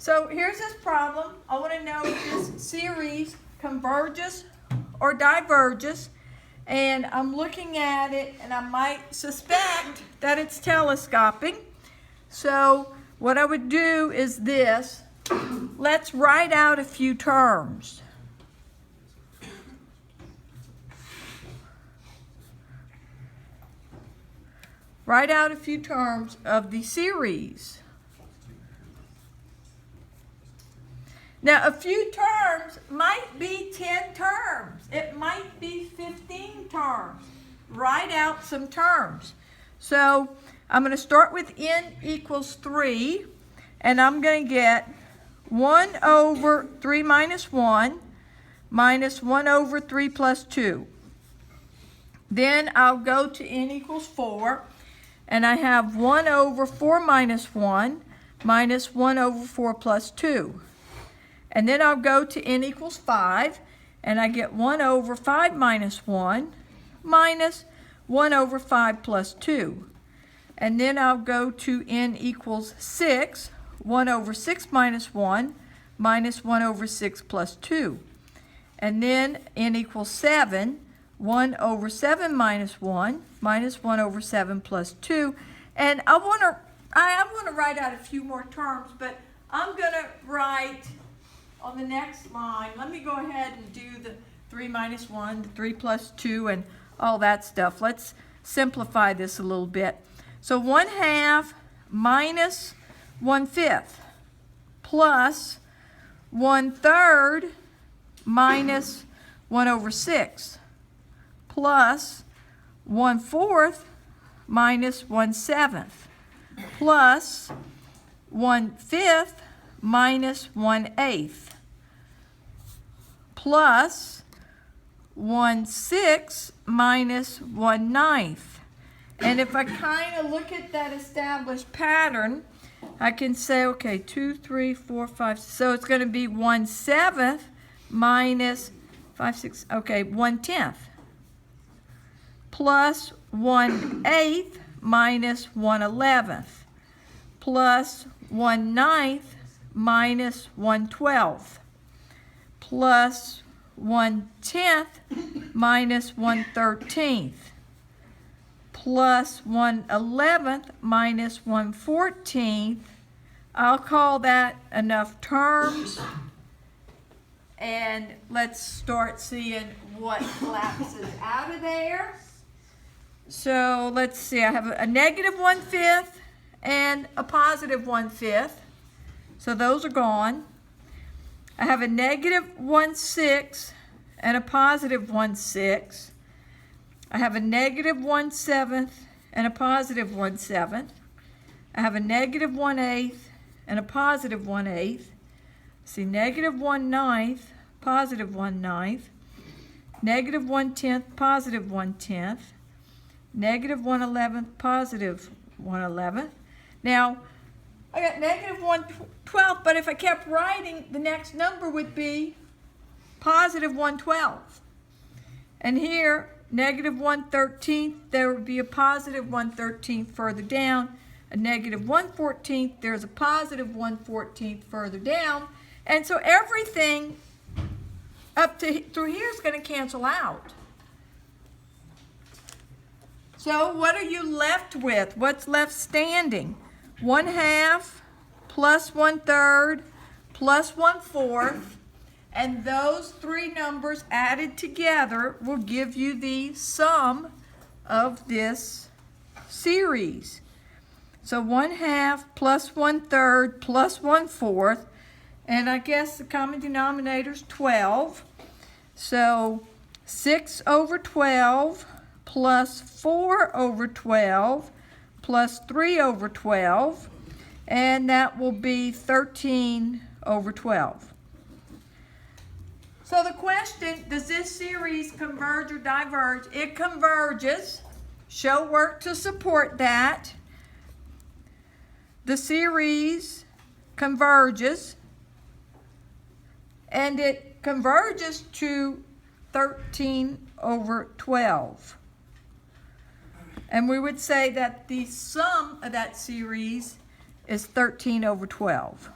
So here's this problem. I want to know if this series converges or diverges. And I'm looking at it and I might suspect that it's telescoping. So what I would do is this. Let's write out a few terms. Write out a few terms of the series. Now, a few terms might be 10 terms. It might be 15 terms. Write out some terms. So I'm going to start with n equals 3, and I'm going to get 1 over 3 minus 1 minus 1 over 3 plus 2. Then I'll go to n equals 4, and I have 1 over 4 minus 1 minus 1 over 4 plus 2. And then I'll go to n equals 5, and I get 1 over 5 minus 1 minus 1 over 5 plus 2. And then I'll go to n equals 6, 1 over 6 minus 1 minus 1 over 6 plus 2. And then n equals 7, 1 over 7 minus 1 minus 1 over 7 plus 2. And I want to write out a few more terms, but I'm going to write on the next line. Let me go ahead and do the 3 minus 1, the 3 plus 2, and all that stuff. Let's simplify this a little bit. So 1/2 minus 1/5 plus 1/3 minus 1 over 6 plus 1/4 minus 1/7 plus 1/5 minus 1/8 plus 1/6 minus 1/9. And if I kind of look at that established pattern, I can say, okay, 2, 3, 4, 5. So it's going to be 1/7 minus 5, 6, okay, 1/10 plus 1/8 minus 1/11 plus 1/9 minus 1/12 plus 1/10 minus 1/13 plus 1/11 minus 1/14. I'll call that enough terms. And let's start seeing what collapses out of there. So let's see, I have a negative 1/5 and a positive 1/5. So those are gone. I have a negative 1/6 and a positive 1/6. I have a negative 1/7 and a positive 1/7. I have a negative 1/8 and a positive 1/8. See, negative 1/9, positive 1/9. Negative 1/10, positive 1/10. Negative 1/11, positive 1/11. Now, I got negative 1/12, but if I kept writing, the next number would be positive 1/12. And here, negative 1/13, there would be a positive 1/13 further down. A negative 1/14, there's a positive 1/14 further down. And so everything up to through here is going to cancel out. So what are you left with? What's left standing? 1/2 plus 1/3 plus 1/4, and those three numbers added together will give you the sum of this series. So 1/2 plus 1/3 plus 1/4, and I guess the common denominator is 12. So 6 over 12 plus 4 over 12 plus 3 over 12, and that will be 13 over 12. So the question, does this series converge or diverge? It converges. Show work to support that. The series converges, and it converges to 13 over 12. And we would say that the sum of that series is 13 over 12.